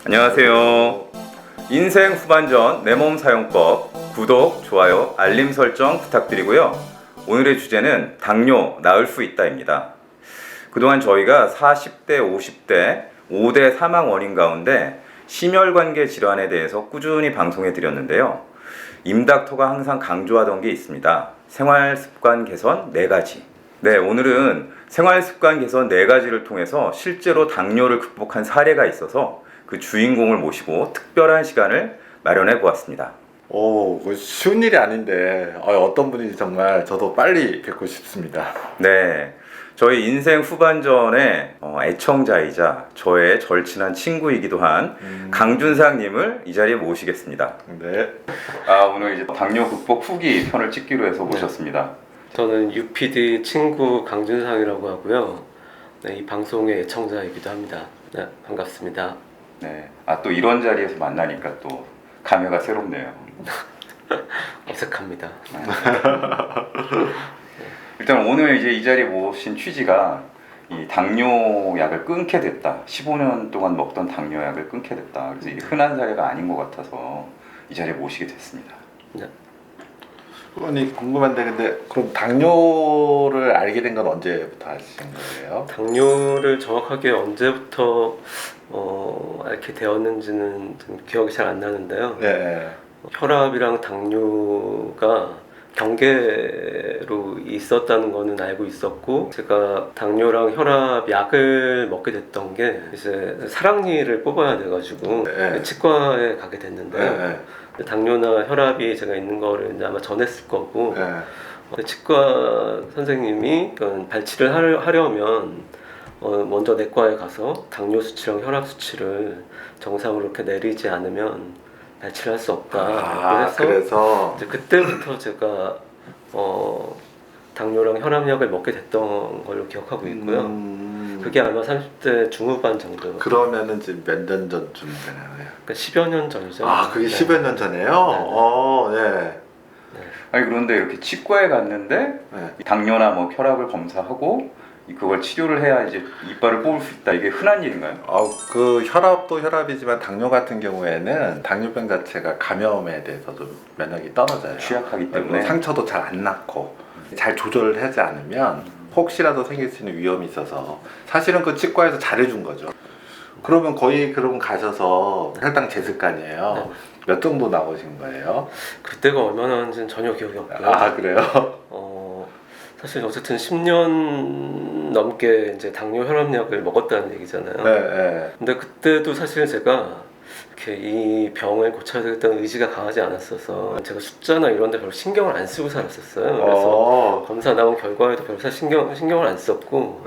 안녕하세요. 인생 후반전 내 몸 사용법 구독, 좋아요, 알림 설정 부탁드리고요. 오늘의 주제는 당뇨 나을 수 있다입니다. 그동안 저희가 40대, 50대 5대 사망 원인 가운데 심혈관계 질환에 대해서 꾸준히 방송해 드렸는데요. 임닥터가 항상 강조하던 게 있습니다. 생활습관 개선 4가지. 네, 오늘은 생활습관 개선 4가지를 통해서 실제로 당뇨를 극복한 사례가 있어서 그 주인공을 모시고 특별한 시간을 마련해 보았습니다. 쉬운 일이 아닌데 어떤 분인지 정말 저도 빨리 뵙고 싶습니다. 네, 저희 인생 후반전의 애청자이자 저의 절친한 친구이기도 한 강준상님을 이 자리에 모시겠습니다. 네. 오늘 이제 당뇨 극복 후기 편을 찍기로 해서 모셨습니다. 저는 UPD 친구 강준상이라고 하고요. 네, 이 방송의 애청자이기도 합니다. 네, 반갑습니다. 네, 또 이런 자리에서 만나니까 또 감회가 새롭네요. 어색합니다. 일단 오늘 이제 이 자리에 모신 취지가 이 당뇨약을 끊게 됐다. 15년 동안 먹던 당뇨약을 끊게 됐다. 그래서 이게 흔한 사례가 아닌 것 같아서 이 자리에 모시게 됐습니다. 네. 아니 궁금한데 근데 그럼 당뇨를 알게 된 건 언제부터 아신 거예요? 당뇨를 정확하게 언제부터 알게 되었는지는 좀 기억이 잘 안 나는데요. 네. 혈압이랑 당뇨가 경계로 있었다는 거는 알고 있었고, 제가 당뇨랑 혈압 약을 먹게 됐던 게 이제 사랑니를 뽑아야 돼가지고 네. 치과에 가게 됐는데요. 네. 당뇨나 혈압이 제가 있는 거를 이제 아마 전했을 거고, 네. 치과 선생님이 발치를 하려면 먼저 내과에 가서 당뇨 수치랑 혈압 수치를 정상으로 이렇게 내리지 않으면 발치를 할 수 없다라고 해서 그래서 이제 그때부터 제가 당뇨랑 혈압약을 먹게 됐던 걸로 기억하고 있고요. 그게 아마 30대 중후반 정도. 그러면은 지금 몇 년 전쯤 되나요? 그러니까 10여 년 전이죠. 그게 네. 10여 년 전이에요? 네. 아니 그런데 이렇게 치과에 갔는데 네. 당뇨나 뭐 혈압을 검사하고 그걸 치료를 해야 이제 이빨을 뽑을 수 있다. 이게 흔한 일인가요? 그 혈압도 혈압이지만 당뇨 같은 경우에는 당뇨병 자체가 감염에 대해서 좀 면역이 떨어져요. 취약하기 때문에. 그리고 상처도 잘 안 낫고 잘 조절을 하지 않으면 혹시라도 생길 수 있는 위험이 있어서 사실은 그 치과에서 잘해준 거죠. 그러면 거의 가셔서 혈당 쟀을 거 아니에요. 네. 몇 정도 나오신 거예요? 그때가 얼마나 하는지는 전혀 기억이 없고요. 그래요? 사실 어쨌든 10년 넘게 이제 당뇨 혈압약을 먹었다는 얘기잖아요. 네. 근데 그때도 사실 제가 이렇게 이 병을 고쳐야 되겠다는 의지가 강하지 않았어서 제가 숫자나 이런 데 별로 신경을 안 쓰고 살았었어요. 그래서 검사 나온 결과에도 별로 사실 신경을 안 썼고,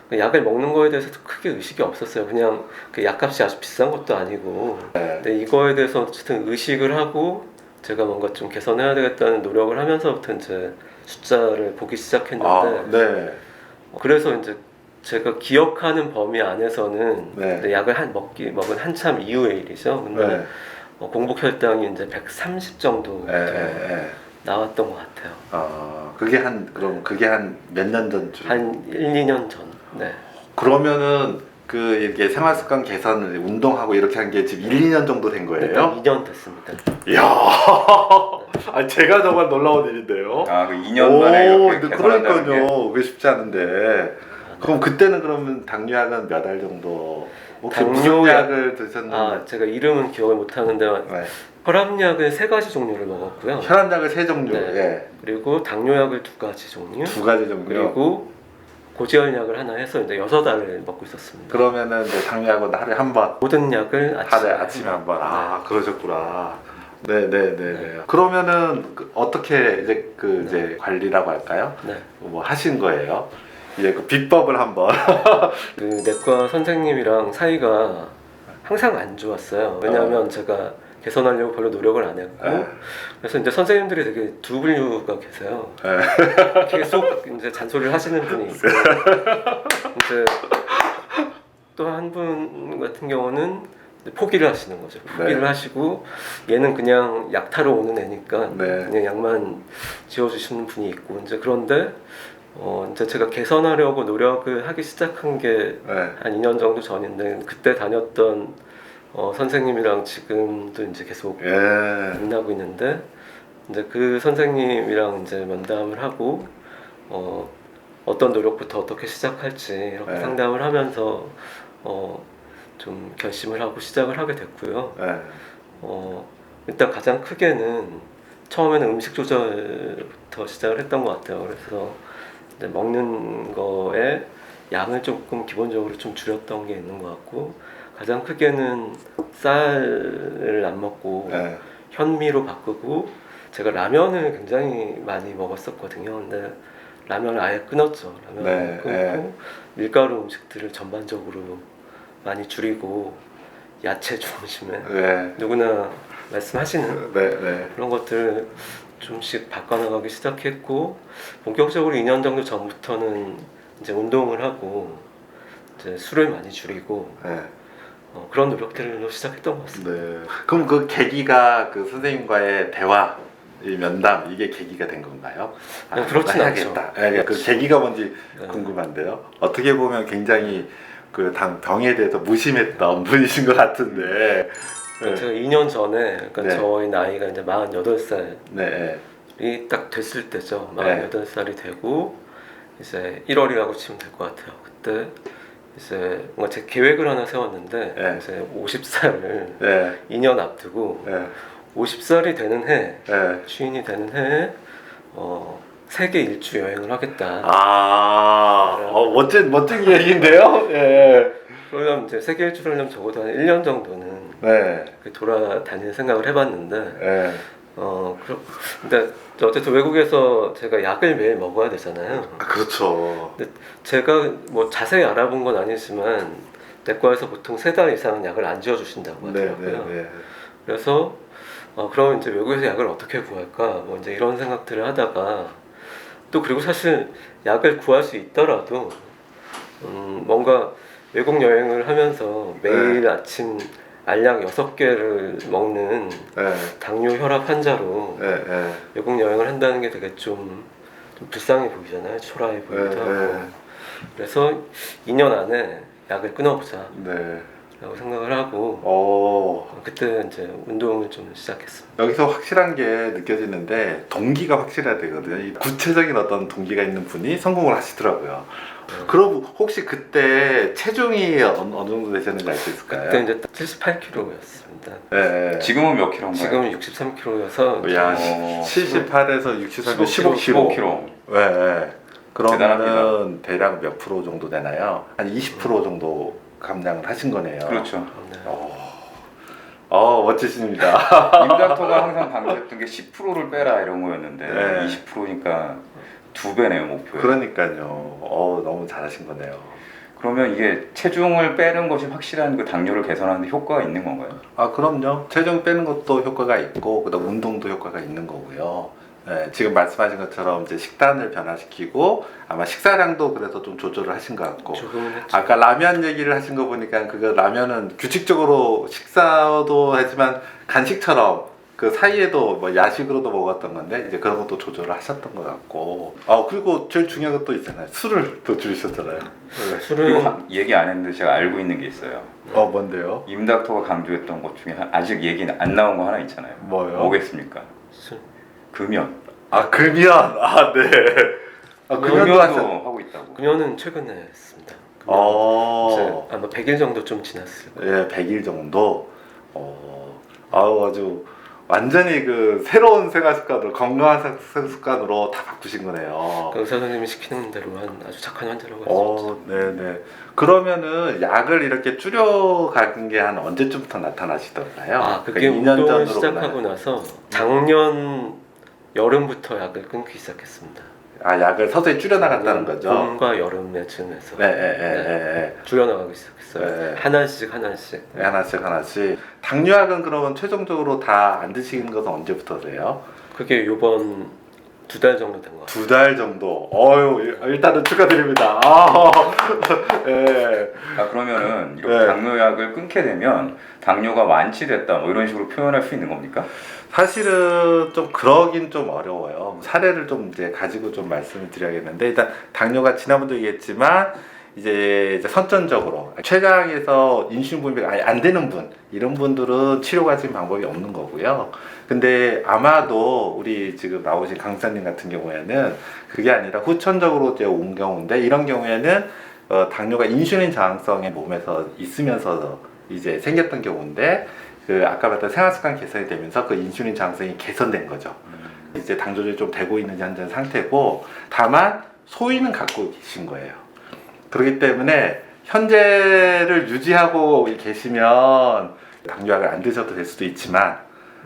네. 약을 먹는 거에 대해서도 크게 의식이 없었어요. 그냥 그 약값이 아주 비싼 것도 아니고. 네. 근데 이거에 대해서 어쨌든 의식을 하고 제가 뭔가 좀 개선해야 되겠다는 노력을 하면서부터 이제 숫자를 보기 시작했는데, 네. 그래서 이제 제가 기억하는 범위 안에서는 네. 약을 먹은 한참 이후의 일이죠. 근데 네. 공복 혈당이 이제 130 정도 네. 나왔던 것 같아요. 그게 한 몇 년 전쯤? 한 1, 2년 전. 네. 그러면은 이렇게 생활습관 개선을 운동하고 이렇게 한 게 지금 1, 2년 정도 된 거예요? 일단 2년 됐습니다. 이야, 제가 정말 놀라운 일인데요. 그 2년 만에 이렇게 개선한다는 게. 그러니까요. 그게 쉽지 않은데. 그럼 그때는 그러면 당뇨약은 몇 알 정도? 혹시 무슨 약을 드셨는지? 제가 이름은 기억을 못 하는데 네. 혈압약은 3가지 종류를 먹었고요. 혈압약을 3종류. 네. 예. 그리고 당뇨약을 2가지 종류. 2가지 종류. 그리고 고지혈약을 하나 해서 이제 6알을 먹고 있었습니다. 그러면은 이제 당뇨약은 하루에 한 번. 모든 약을 아침에 한 번. 그러셨구나. 네. 그러면은 어떻게 이제 관리라고 할까요? 네. 뭐 하신 거예요? 이제 그 비법을 한번. 그 내과 선생님이랑 사이가 항상 안 좋았어요. 왜냐하면 제가 개선하려고 별로 노력을 안 했고, 그래서 이제 선생님들이 되게 두 분류가 계세요. 계속 이제 잔소리를 하시는 분이 있고, 이제 또 한 분 같은 경우는 포기를 하시는 거죠. 포기를 하시고, 얘는 그냥 약 타러 오는 애니까 그냥 약만 지어주시는 분이 있고, 이제 그런데 이제 제가 개선하려고 노력을 하기 시작한 게 한 2년 정도 전인데, 그때 다녔던 선생님이랑 지금도 이제 계속 예. 만나고 있는데 이제 그 선생님이랑 이제 면담을 하고 어떤 노력부터 어떻게 시작할지 이렇게 네. 상담을 하면서 좀 결심을 하고 시작을 하게 됐고요. 예. 일단 가장 크게는 처음에는 음식 조절부터 시작을 했던 것 같아요. 그래서 이제 먹는 거에 양을 조금 기본적으로 좀 줄였던 게 있는 것 같고 가장 크게는 쌀을 안 먹고 예. 현미로 바꾸고 제가 라면을 굉장히 많이 먹었었거든요. 근데 라면을 아예 끊었죠. 라면을 네, 끊고 네. 밀가루 음식들을 전반적으로 많이 줄이고 야채 중심에 예. 누구나 말씀하시는 네, 네. 그런 것들 좀씩 바꿔나가기 시작했고 본격적으로 2년 정도 전부터는 이제 운동을 하고 이제 술을 많이 줄이고 네. 그런 노력들로 시작했던 것 같습니다. 네. 그럼 그 계기가 그 선생님과의 대화, 이 면담 이게 계기가 된 건가요? 네, 그렇진 해야겠다. 예, 그 계기가 뭔지 네. 궁금한데요. 어떻게 보면 굉장히 그 병에 대해서 무심했던 분이신 것 같은데. 네. 제가 2년 전에 그러니까 네. 저희 나이가 이제 48살이 네. 딱 됐을 때죠. 네. 48살이 되고 이제 1월이라고 치면 될 것 같아요. 그때 이제 뭔가 제 계획을 하나 세웠는데 네. 이제 50살을 네. 2년 앞두고 네. 50살이 되는 해 네. 취인이 되는 해에 세계 일주 여행을 하겠다. 멋진 계획인데요. 예. 그러면 이제 세계 일주를 하려면 적어도 한 1년 정도는 네. 돌아다니는 생각을 해봤는데 예. 근데 어쨌든 외국에서 제가 약을 매일 먹어야 되잖아요. 그렇죠. 제가 뭐 자세히 알아본 건 아니지만 내과에서 보통 3달 이상은 약을 안 지어주신다고 네, 하더라고요. 네, 네. 그래서 그럼 이제 외국에서 약을 어떻게 구할까? 뭐 이제 이런 생각들을 하다가 또 그리고 사실 약을 구할 수 있더라도 뭔가 외국 여행을 하면서 매일 아침 알약 6개를 먹는 네. 당뇨 혈압 환자로 네, 네. 외국 여행을 한다는 게 되게 좀 불쌍해 보이잖아요. 초라해 보이기도 네, 하고. 네. 그래서 2년 안에 약을 끊어보자 네. 라고 생각을 하고 어, 그때 이제 운동을 좀 시작했습니다. 여기서 확실한 게 느껴지는데 동기가 확실해야 되거든요. 이 구체적인 어떤 동기가 있는 분이 성공을 하시더라고요. 그럼 혹시 그때 체중이 어느 정도 되셨는지 알 수 있을까요? 그때 이제 78kg였습니다. 네. 지금은 몇 킬로인가요? 지금은 63kg여서 야, 어, 78에서 63, 15kg. 15kg. 네, 네. 그러면은 대단합니다. 대략 몇 프로 정도 되나요? 한 20% 정도 감량을 하신 거네요. 그렇죠. 네. 멋지십니다. 임닥터가 항상 강조했던 게 10%를 빼라 이런 거였는데 네. 20%니까 2배네요 목표에. 그러니까요. 너무 잘하신 거네요. 그러면 이게 체중을 빼는 것이 확실한 그 당뇨를 개선하는 데 효과가 있는 건가요? 그럼요. 체중 빼는 것도 효과가 있고, 그다음 운동도 효과가 있는 거고요. 네, 지금 말씀하신 것처럼 이제 식단을 변화시키고 아마 식사량도 그래서 좀 조절을 하신 것 같고. 조금은 했죠. 아까 라면 얘기를 하신 거 보니까 그거 라면은 규칙적으로 식사도 하지만 간식처럼 그 사이에도 뭐 야식으로도 먹었던 건데 이제 그런 것도 조절을 하셨던 것 같고. 그리고 제일 중요한 것도 있잖아요. 술을 또 줄이셨잖아요. 네. 술은 얘기 안 했는데 제가 알고 있는 게 있어요. 뭔데요? 임닥터가 강조했던 것 중에 아직 얘기 안 나온 거 하나 있잖아요. 뭐요? 뭐겠습니까? 술. 금연. 금연. 네. 금연도 금연도 하셨. 하고 있다고. 금연은 최근에 했습니다. 이제 아마 100일 정도 좀 지났을 거예요. 예, 100일 정도. 아주 완전히 그 새로운 생활 습관으로 건강한 생활 습관으로 다 바꾸신 거네요. 의사 선생님이 시키는 대로 한 아주 착한 환자라고 할 수 있죠. 네네. 그러면은 약을 이렇게 줄여가는 게 한 언제쯤부터 나타나시던가요? 그게 그러니까 운동을 시작하고 나서 작년 여름부터 약을 끊기 시작했습니다. 약을 서서히 줄여나갔다는 거죠. 봄과 여름에 즈음에서 네. 줄여나가기 시작했어요. 네. 하나씩. 하나씩. 당뇨약은 그러면 최종적으로 다 안 드시는 것은 언제부터세요? 그게 요번 2달 정도 된 것 같아요. 2달 정도. 일단은 축하드립니다. 네. 그러면은 이렇게 네. 당뇨약을 끊게 되면 당뇨가 완치됐다 뭐 이런 식으로 표현할 수 있는 겁니까? 사실은 좀 그러긴 좀 어려워요. 사례를 좀 이제 가지고 좀 말씀을 드려야겠는데 일단 당뇨가 지난번도 얘기했지만 이제 선천적으로 췌장에서 인슐린 분비가 아예 안 되는 분, 이런 분들은 치료가 지금 방법이 없는 거고요. 근데 아마도 우리 지금 나오신 강사님 같은 경우에는 그게 아니라 후천적으로 이제 온 경우인데, 이런 경우에는 당뇨가 인슐린 저항성의 몸에서 있으면서 이제 생겼던 경우인데, 그 아까 봤던 생활습관 개선이 되면서 그 인슐린 저항성이 개선된 거죠. 이제 당 조절이 좀 되고 있는 현재 상태고, 다만 소위는 갖고 계신 거예요. 그렇기 때문에 현재를 유지하고 계시면 당뇨약을 안 드셔도 될 수도 있지만,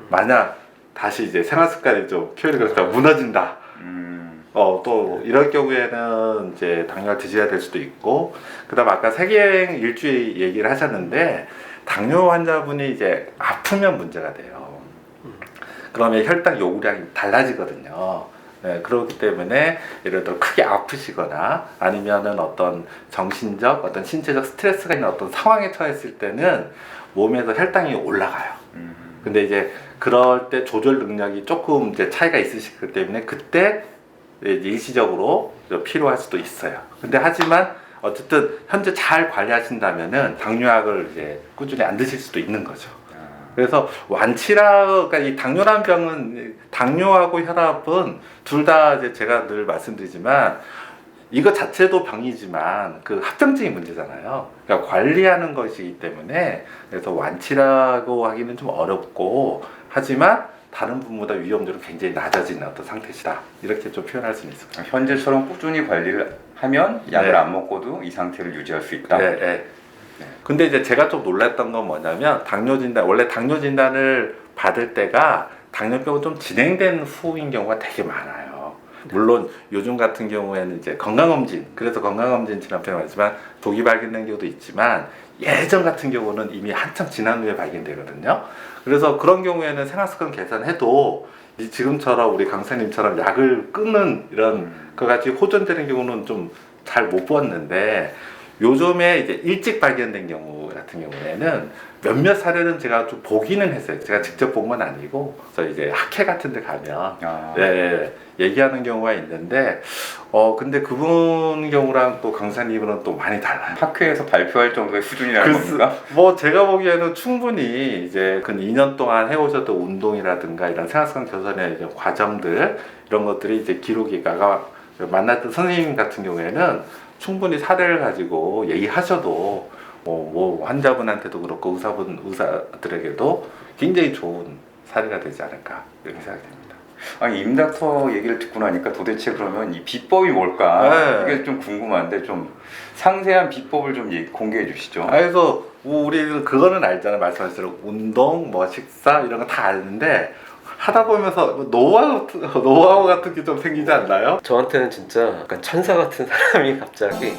만약 다시 이제 생활습관이 좀 키워리가 무너진다. 또 이럴 경우에는 이제 당뇨를 드셔야 될 수도 있고, 그다음 아까 세계여행 일주일 얘기를 하셨는데, 당뇨 환자분이 이제 아프면 문제가 돼요. 그러면 혈당 요구량이 달라지거든요. 네, 그렇기 때문에 예를 들어 크게 아프시거나 아니면은 어떤 정신적, 어떤 신체적 스트레스가 있는 어떤 상황에 처했을 때는 몸에서 혈당이 올라가요. 근데 이제 그럴 때 조절 능력이 조금 이제 차이가 있으시기 때문에 그때 이제 일시적으로 필요할 수도 있어요. 근데 하지만 어쨌든 현재 잘 관리하신다면은 당뇨약을 이제 꾸준히 안 드실 수도 있는 거죠. 그래서 완치라, 그러니까 이 당뇨란 병은, 당뇨하고 혈압은 둘 다 이제 제가 늘 말씀드리지만 이거 자체도 병이지만 그 합병증이 문제잖아요. 그러니까 관리하는 것이기 때문에, 그래서 완치라고 하기는 좀 어렵고, 하지만 다른 분보다 위험률은 굉장히 낮아지는 어떤 상태시다, 이렇게 좀 표현할 수는 있을 것 같아요. 현재처럼 꾸준히 관리를 하면 약을 네. 안 먹고도 이 상태를 유지할 수 있다. 네, 네. 근데 이제 제가 좀 놀랐던 건 뭐냐면, 당뇨 진단, 원래 당뇨 진단을 받을 때가 당뇨병은 좀 진행된 후인 경우가 되게 많아요. 물론 요즘 같은 경우에는 이제 건강검진, 그래서 건강검진 진단표를 하지만 독이 발견된 경우도 있지만, 예전 같은 경우는 이미 한참 지난 후에 발견되거든요. 그래서 그런 경우에는 생활습관 개선해도 지금처럼 우리 강사님처럼 약을 끊는 이런 거같이 호전되는 경우는 좀 잘 못 봤는데, 요즘에 이제 일찍 발견된 경우 같은 경우에는 몇몇 사례는 제가 좀 보기는 했어요. 제가 직접 본 건 아니고, 그래서 이제 학회 같은 데 가면 네, 얘기하는 경우가 있는데, 근데 그분 경우랑 또 강사님은 또 많이 달라요. 학회에서 발표할 정도의 수준이라는 겁니까? 뭐 제가 보기에는 충분히 이제 근 2년 동안 해오셨던 운동이라든가 이런 생활습관 개선의 이제 과정들, 이런 것들이 이제 기록이가 만났던 선생님 같은 경우에는 충분히 사례를 가지고 얘기하셔도 뭐 환자분한테도 그렇고 의사들에게도 굉장히 좋은 사례가 되지 않을까, 이렇게 생각됩니다. 아니, 임닥터 얘기를 듣고 나니까 도대체 그러면 이 비법이 뭘까? 네. 이게 좀 궁금한데, 좀 상세한 비법을 좀 공개해 주시죠. 그래서 우리는 그거는 알잖아요. 말씀하신 대로 운동, 뭐 식사 이런 거 다 아는데, 하다 보면서 노하우 같은 게 좀 생기지 않나요? 저한테는 진짜 약간 천사 같은 사람이 갑자기